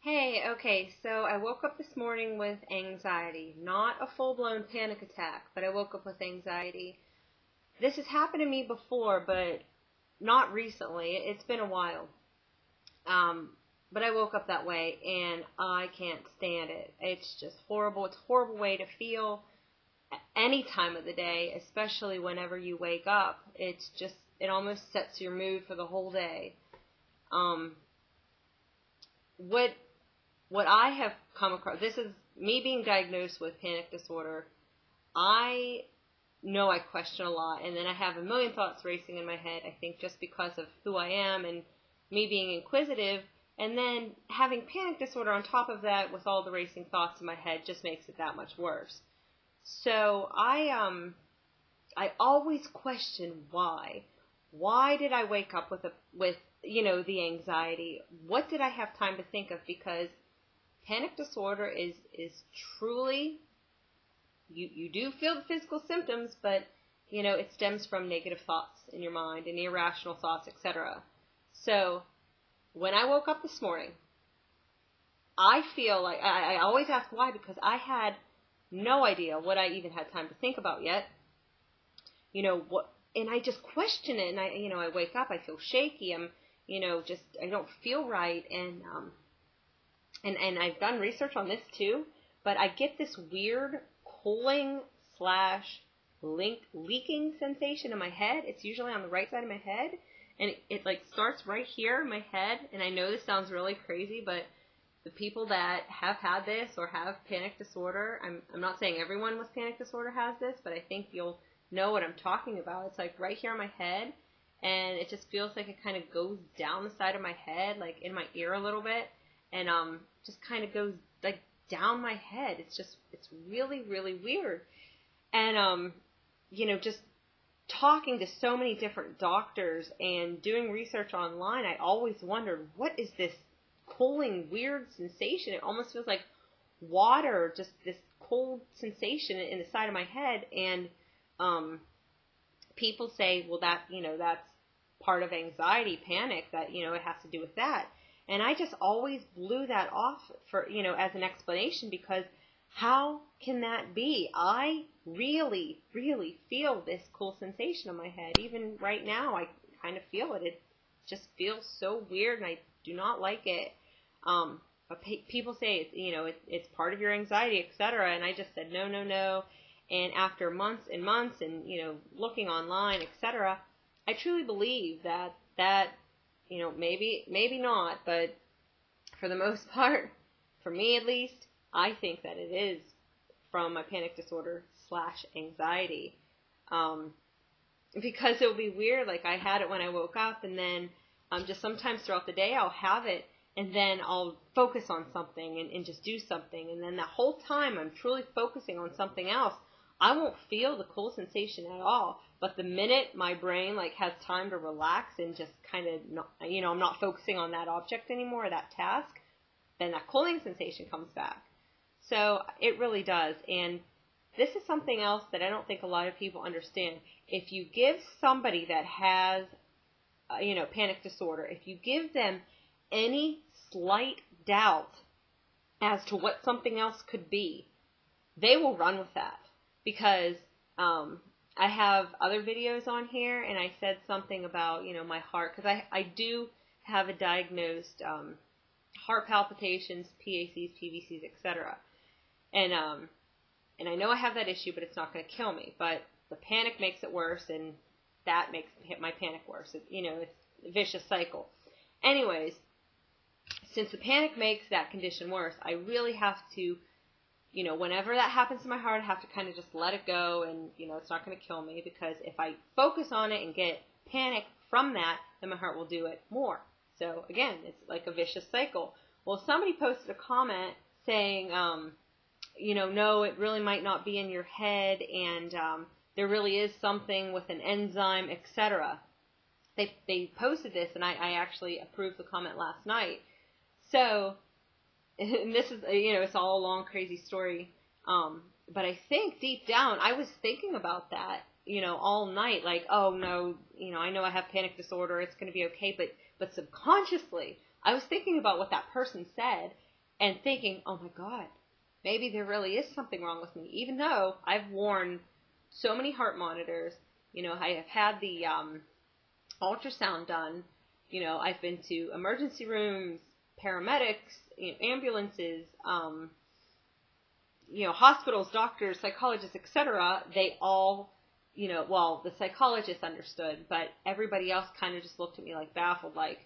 Hey, okay, so I woke up this morning with anxiety. Not a full-blown panic attack, but I woke up with anxiety. This has happened to me before, but not recently. It's been a while. Um, but I woke up that way, and I can't stand it. It's just horrible. It's a horrible way to feel any time of the day, especially whenever you wake up. It almost sets your mood for the whole day. Um, what what I have come across, this is me being diagnosed with panic disorder. I know I question a lot, and then I have a million thoughts racing in my head, I think just because of who I am and me being inquisitive, and then having panic disorder on top of that with all the racing thoughts in my head just makes it that much worse. So I always question why. Why did I wake up with the anxiety? What did I have time to think of? Because panic disorder is truly, you do feel the physical symptoms, but it stems from negative thoughts in your mind and irrational thoughts, etc. So when I woke up this morning, I feel like I always ask why, because I had no idea what I even had time to think about yet. And I just question it, and I wake up, I feel shaky, I don't feel right, and I've done research on this too, but I get this weird cooling slash leaking sensation in my head. It's usually on the right side of my head, and it like starts right here in my head. And I know this sounds really crazy, but the people that have had this or have panic disorder, I'm not saying everyone with panic disorder has this, but I think you'll know what I'm talking about. It's like right here in my head, and it just feels like it kind of goes down the side of my head, like in my ear a little bit, and just kind of goes like down my head. It's really, really weird. And just talking to so many different doctors and doing research online, I always wondered, what is this cooling weird sensation? It almost feels like water, just this cold sensation in the side of my head. And people say, well, that's part of anxiety, panic, that it has to do with that. And I just always blew that off for as an explanation, because how can that be? I really, really feel this cool sensation in my head. Even right now, I kind of feel it. It just feels so weird, and I do not like it. But people say it's part of your anxiety, etc. And I just said no, no, no. And after months and months and looking online, etc., I truly believe that maybe not, but for the most part, for me at least, I think that it is from my panic disorder slash anxiety. Because it will be weird, like I had it when I woke up, and then just sometimes throughout the day I'll have it, and then I'll focus on something and just do something, and then the whole time I'm truly focusing on something else, I won't feel the cool sensation at all. But the minute my brain has time to relax and just kind of, I'm not focusing on that object anymore, that task, then that cooling sensation comes back. So it really does. And this is something else that I don't think a lot of people understand. If you give somebody that has, panic disorder, if you give them any slight doubt as to what something else could be, they will run with that. Because I have other videos on here, and I said something about, my heart, because I do have a diagnosed heart palpitations, PACs, PVCs, etc. And I know I have that issue, but it's not going to kill me. But the panic makes it worse, and that makes my panic worse. It's a vicious cycle. Anyways, since the panic makes that condition worse, I really have to, whenever that happens to my heart, I have to kind of just let it go, and, it's not going to kill me, because if I focus on it and get panic from that, then my heart will do it more. So, again, it's like a vicious cycle. Well, somebody posted a comment saying, no, it really might not be in your head, and there really is something with an enzyme, etc. They posted this, and I actually approved the comment last night. So, and this is, it's all a long, crazy story. But I think deep down, I was thinking about that, all night. Like, oh no, I know I have panic disorder. It's going to be okay. But subconsciously, I was thinking about what that person said. and thinking, oh my God, maybe there really is something wrong with me, even though I've worn so many heart monitors. I have had the ultrasound done. I've been to emergency rooms, paramedics, ambulances, hospitals, doctors, psychologists, etc. They all, well, the psychologists understood, but everybody else kind of just looked at me like baffled, like,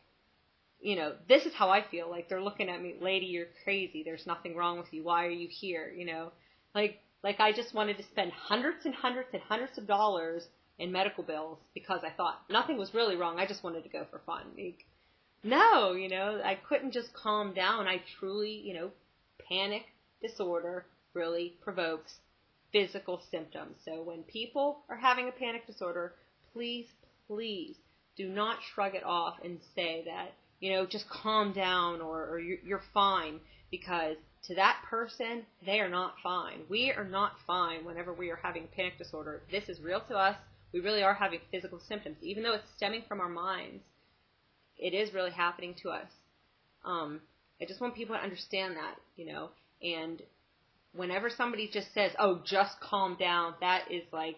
this is how I feel. Like, they're looking at me, lady, you're crazy. There's nothing wrong with you. Why are you here? Like I just wanted to spend hundreds and hundreds and hundreds of dollars in medical bills because I thought nothing was really wrong. I just wanted to go for fun. No, I couldn't just calm down. I truly, panic disorder really provokes physical symptoms. So when people are having a panic disorder, please, please do not shrug it off and say that, just calm down or you're fine, because to that person, they are not fine. We are not fine whenever we are having a panic disorder. This is real to us. We really are having physical symptoms. Even though it's stemming from our minds, it is really happening to us. I just want people to understand that, and whenever somebody just says, oh, just calm down, that is like,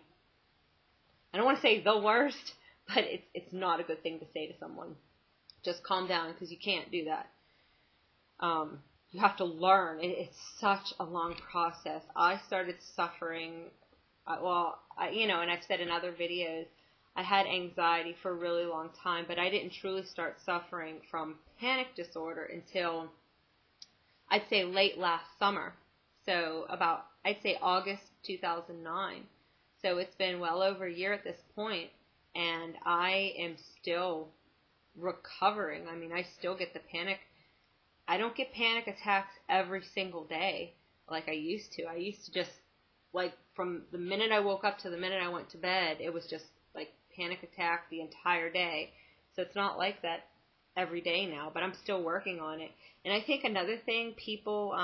I don't want to say the worst, but it's not a good thing to say to someone. Just calm down, because you can't do that. You have to learn. It's such a long process. I started suffering, and I've said in other videos, I had anxiety for a really long time, but I didn't truly start suffering from panic disorder until, I'd say, late last summer. So about, I'd say, August 2009. So it's been well over a year at this point, and I am still recovering. I mean, I still get the panic. I don't get panic attacks every single day like I used to. I used to just, like, from the minute I woke up to the minute I went to bed, it was just like panic attack the entire day. So it's not like that every day now, but I'm still working on it. And I think another thing people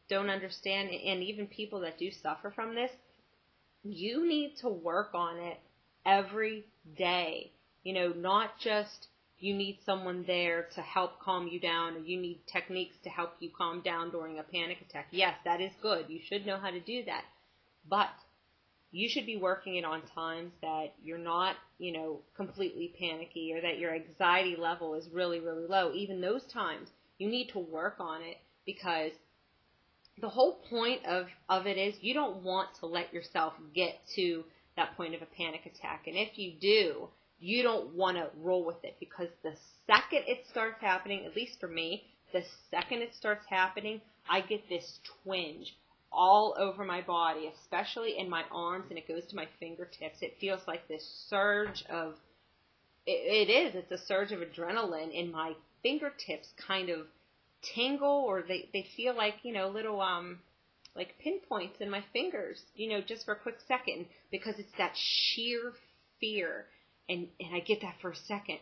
don't understand, and even people that do suffer from this, you need to work on it every day. Not just you need someone there to help calm you down, or you need techniques to help you calm down during a panic attack. Yes, that is good. You should know how to do that. But you should be working it on times that you're not, completely panicky, or that your anxiety level is really, really low. Even those times, you need to work on it, because the whole point of it is you don't want to let yourself get to that point of a panic attack. And if you do, you don't want to roll with it, because the second it starts happening, at least for me, the second it starts happening, I get this twinge all over my body, especially in my arms, and it goes to my fingertips. It feels like this surge of, it's a surge of adrenaline, in my fingertips kind of tingle, or they feel like, little, like pinpoints in my fingers, just for a quick second, because it's that sheer fear. And I get that for a second,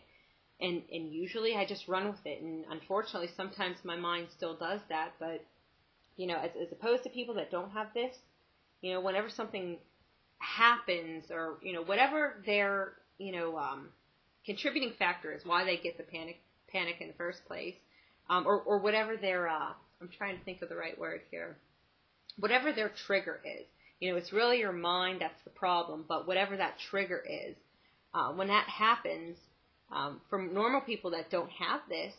and usually I just run with it. And unfortunately, sometimes my mind still does that. But as opposed to people that don't have this, whenever something happens, or whatever their contributing factor is, why they get the panic in the first place, or whatever their I'm trying to think of the right word here, whatever their trigger is. It's really your mind that's the problem. But whatever that trigger is. When that happens, from normal people that don't have this,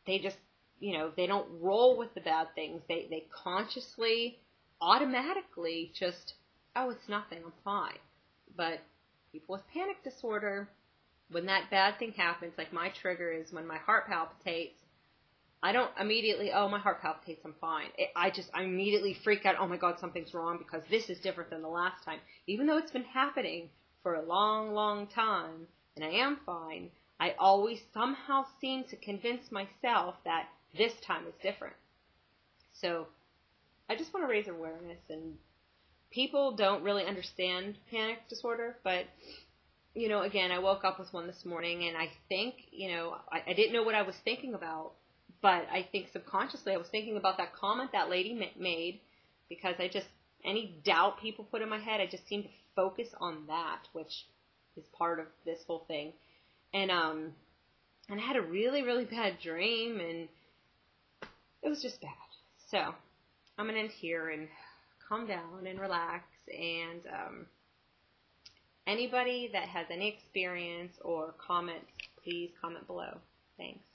they just, they don't roll with the bad things. They consciously, automatically just, oh, it's nothing, I'm fine. But people with panic disorder, when that bad thing happens, like my trigger is when my heart palpitates, I don't immediately, oh, my heart palpitates, I'm fine. I immediately freak out, oh my God, something's wrong, because this is different than the last time. Even though it's been happening for a long, long time, and I am fine, I always somehow seem to convince myself that this time is different. So I just want to raise awareness, and people don't really understand panic disorder, but, again, I woke up with one this morning, and I think, I didn't know what I was thinking about, but I think subconsciously I was thinking about that comment that lady made, because any doubt people put in my head, I just seem to focus on that, which is part of this whole thing. And I had a really, really bad dream, and it was just bad. So I'm going to end here and calm down and relax. And anybody that has any experience or comments, please comment below. Thanks.